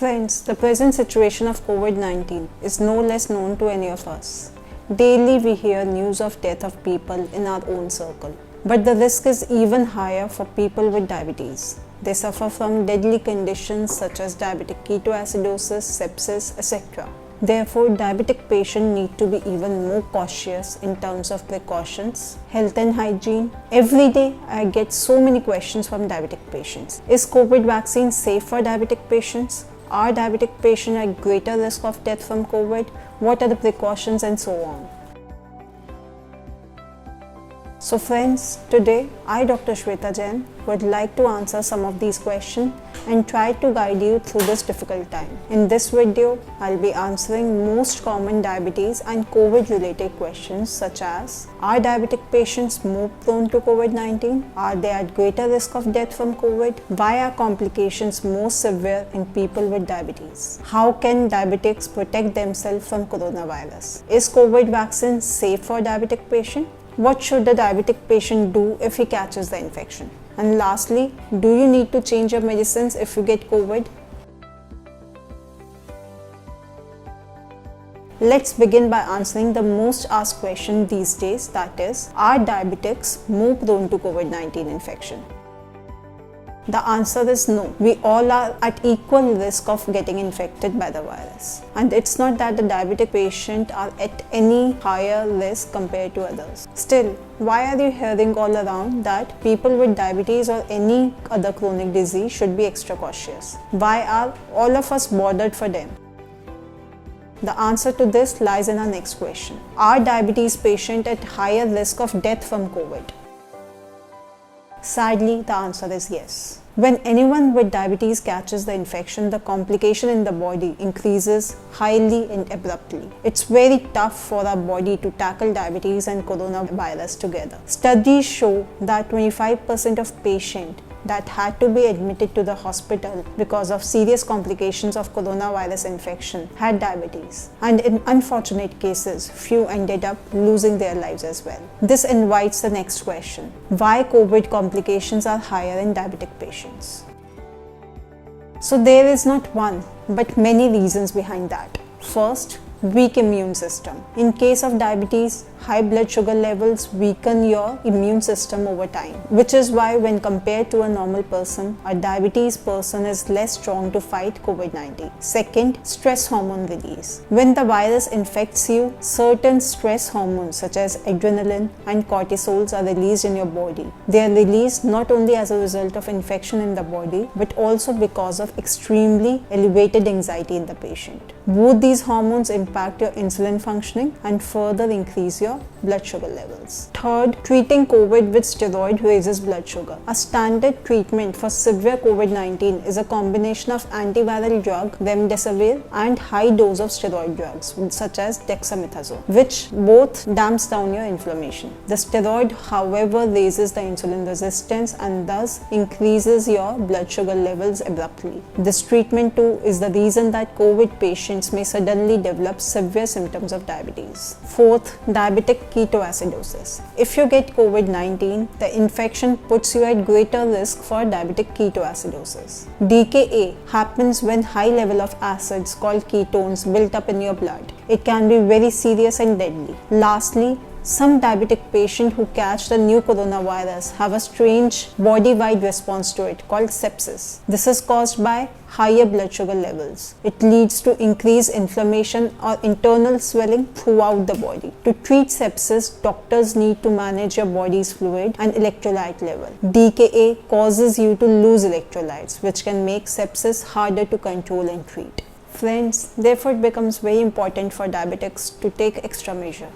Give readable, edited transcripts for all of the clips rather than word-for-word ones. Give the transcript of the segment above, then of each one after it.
Friends, the present situation of COVID-19 is no less known to any of us. Daily we hear news of death of people in our own circle. But the risk is even higher for people with diabetes. They suffer from deadly conditions such as diabetic ketoacidosis, sepsis, etc. Therefore, diabetic patients need to be even more cautious in terms of precautions, health and hygiene. Every day, I get so many questions from diabetic patients. Is COVID vaccine safe for diabetic patients? Are diabetic patients at greater risk of death from COVID? What are the precautions and so on? So friends, today I, Dr. Shweta Jain, would like to answer some of these questions and try to guide you through this difficult time. In this video, I'll be answering most common diabetes and COVID related questions such as: are diabetic patients more prone to COVID-19? Are they at greater risk of death from COVID? Why are complications more severe in people with diabetes? How can diabetics protect themselves from coronavirus? Is COVID vaccine safe for diabetic patient? What should the diabetic patient do if he catches the infection? And lastly, do you need to change your medicines if you get COVID? Let's begin by answering the most asked question these days, that is, are diabetics more prone to COVID-19 infection? The answer is no. We all are at equal risk of getting infected by the virus. And it's not that the diabetic patients are at any higher risk compared to others. Still, why are you hearing all around that people with diabetes or any other chronic disease should be extra cautious? Why are all of us bothered for them? The answer to this lies in our next question. Are diabetes patients at higher risk of death from COVID? Sadly, the answer is yes. When anyone with diabetes catches the infection, the complication in the body increases highly and abruptly. It's very tough for our body to tackle diabetes and coronavirus together. Studies show that 25% of patients that had to be admitted to the hospital because of serious complications of coronavirus infection had diabetes, and in unfortunate cases, few ended up losing their lives as well. This invites the next question: why COVID complications are higher in diabetic patients? So there is not one, but many reasons behind that. First, weak immune system. In case of diabetes, high blood sugar levels weaken your immune system over time, which is why when compared to a normal person, a diabetes person is less strong to fight COVID-19. Second, stress hormone release. When the virus infects you, certain stress hormones such as adrenaline and cortisols are released in your body. They are released not only as a result of infection in the body, but also because of extremely elevated anxiety in the patient. Both these hormones impact your insulin functioning and further increase your blood sugar levels. Third, treating COVID with steroid raises blood sugar. A standard treatment for severe COVID-19 is a combination of antiviral drug remdesivir and high dose of steroid drugs such as dexamethasone, which both damps down your inflammation. The steroid, however, raises the insulin resistance and thus increases your blood sugar levels abruptly. This treatment too is the reason that COVID patients may suddenly develop severe symptoms of diabetes. Fourth, diabetic ketoacidosis. If you get COVID-19, the infection puts you at greater risk for diabetic ketoacidosis. DKA happens when high level of acids called ketones built up in your blood. It can be very serious and deadly. Lastly, some diabetic patients who catch the new coronavirus have a strange body-wide response to it called sepsis. This is caused by higher blood sugar levels. It leads to increased inflammation or internal swelling throughout the body. To treat sepsis, doctors need to manage your body's fluid and electrolyte level. DKA causes you to lose electrolytes, which can make sepsis harder to control and treat. Friends, therefore it becomes very important for diabetics to take extra measure.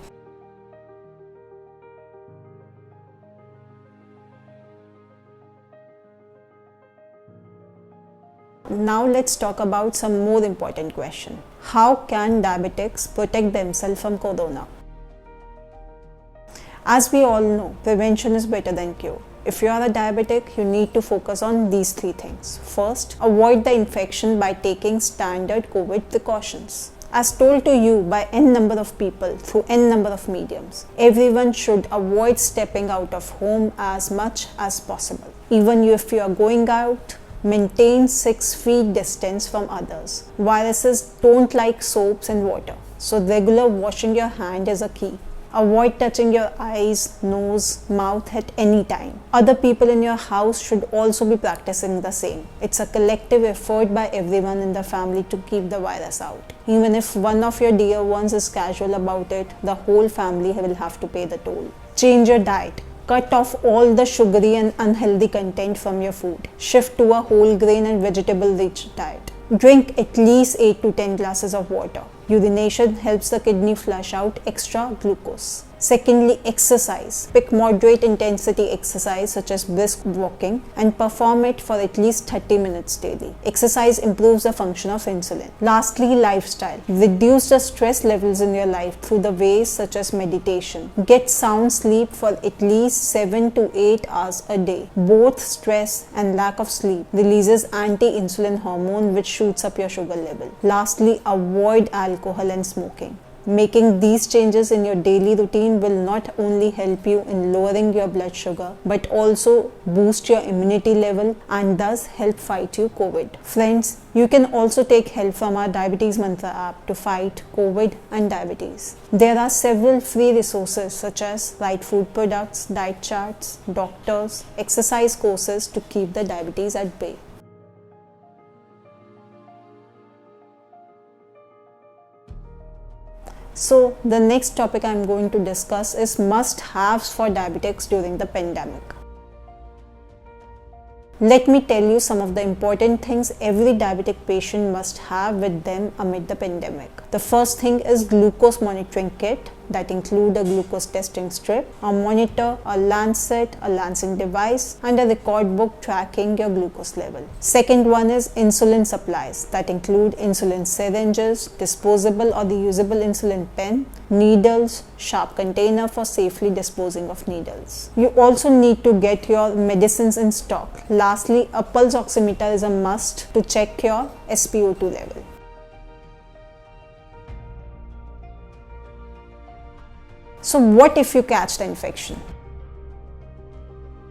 Now let's talk about some more important question. How can diabetics protect themselves from corona? As we all know, prevention is better than cure. If you are a diabetic, you need to focus on these three things. First, avoid the infection by taking standard COVID precautions. As told to you by n number of people through n number of mediums, everyone should avoid stepping out of home as much as possible. Even if you are going out, Maintain 6 feet distance from others. Viruses don't like soaps and water, so regular washing your hand is a key. Avoid touching your eyes, nose, mouth at any time. Other people in your house should also be practicing the same. It's a collective effort by everyone in the family to keep the virus out. Even if one of your dear ones is casual about it, the whole family will have to pay the toll. Change your diet. Cut off all the sugary and unhealthy content from your food. Shift to a whole grain and vegetable rich diet. Drink at least 8 to 10 glasses of water. Urination helps the kidney flush out extra glucose. Secondly, exercise. Pick moderate intensity exercise such as brisk walking and perform it for at least 30 minutes daily. Exercise improves the function of insulin. Lastly, lifestyle. Reduce the stress levels in your life through the ways such as meditation. Get sound sleep for at least 7 to 8 hours a day. Both stress and lack of sleep releases anti-insulin hormone which shoots up your sugar level. Lastly, avoid alcohol and smoking. Making these changes in your daily routine will not only help you in lowering your blood sugar but also boost your immunity level and thus help fight you COVID. Friends, you can also take help from our Diabetes Mantra app to fight COVID and diabetes. There are several free resources such as right food products, diet charts, doctors, exercise courses to keep the diabetes at bay. So the next topic I am going to discuss is must-haves for diabetics during the pandemic. Let me tell you some of the important things every diabetic patient must have with them amid the pandemic. The first thing is glucose monitoring kit that include a glucose testing strip, a monitor, a lancet, a lancing device and a record book tracking your glucose level. Second one is insulin supplies that include insulin syringes, disposable or reusable insulin pen, needles, sharp container for safely disposing of needles. You also need to get your medicines in stock. Lastly, a pulse oximeter is a must to check your SpO2 level. So what if you catch the infection?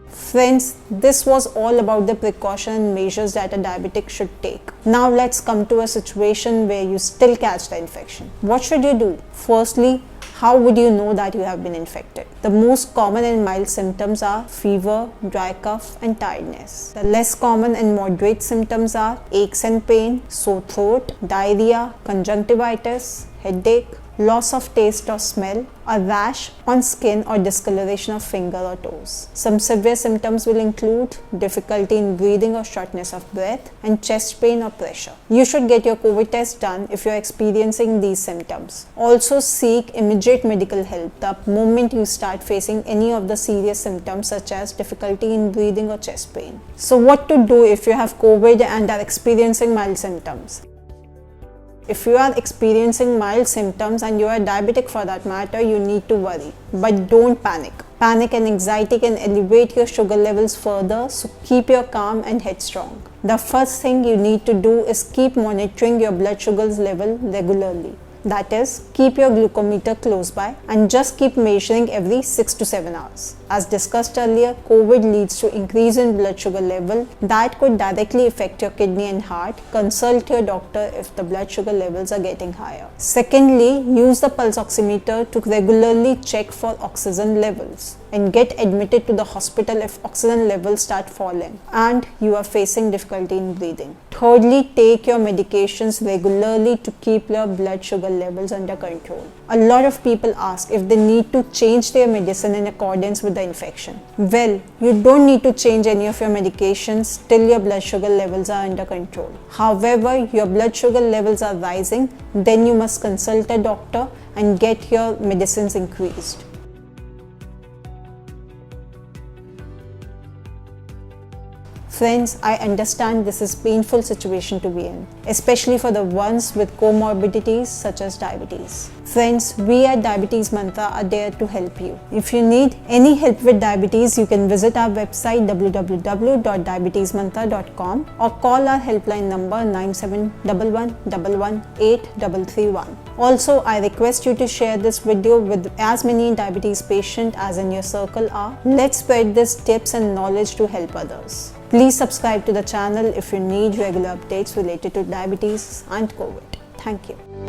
Friends, this was all about the precaution and measures that a diabetic should take. Now let's come to a situation where you still catch the infection. What should you do? Firstly, how would you know that you have been infected? The most common and mild symptoms are fever, dry cough and tiredness. The less common and moderate symptoms are aches and pain, sore throat, diarrhea, conjunctivitis, headache, loss of taste or smell, a rash on skin or discoloration of finger or toes. Some severe symptoms will include difficulty in breathing or shortness of breath and chest pain or pressure. You should get your COVID test done if you are experiencing these symptoms. Also seek immediate medical help the moment you start facing any of the serious symptoms such as difficulty in breathing or chest pain. So what to do if you have COVID and are experiencing mild symptoms? If you are experiencing mild symptoms and you are diabetic for that matter, you need to worry. But don't panic. Panic and anxiety can elevate your sugar levels further, so keep your calm and headstrong. The first thing you need to do is keep monitoring your blood sugars level regularly. That is, keep your glucometer close by and just keep measuring every 6 to 7 hours. As discussed earlier, COVID leads to increase in blood sugar level that could directly affect your kidney and heart. Consult your doctor if the blood sugar levels are getting higher. Secondly, use the pulse oximeter to regularly check for oxygen levels and get admitted to the hospital if oxygen levels start falling and you are facing difficulty in breathing. Thirdly, take your medications regularly to keep your blood sugar levels under control. A lot of people ask if they need to change their medicine in accordance with the infection. Well, you don't need to change any of your medications till your blood sugar levels are under control. However, your blood sugar levels are rising, then you must consult a doctor and get your medicines increased. Friends, I understand this is a painful situation to be in, especially for the ones with comorbidities such as diabetes. Friends, we at Diabetes Mantra are there to help you. If you need any help with diabetes, you can visit our website www.diabetesmantra.com or call our helpline number 9711118331. Also, I request you to share this video with as many diabetes patients as in your circle are. Let's spread these tips and knowledge to help others. Please subscribe to the channel if you need regular updates related to diabetes and COVID. Thank you.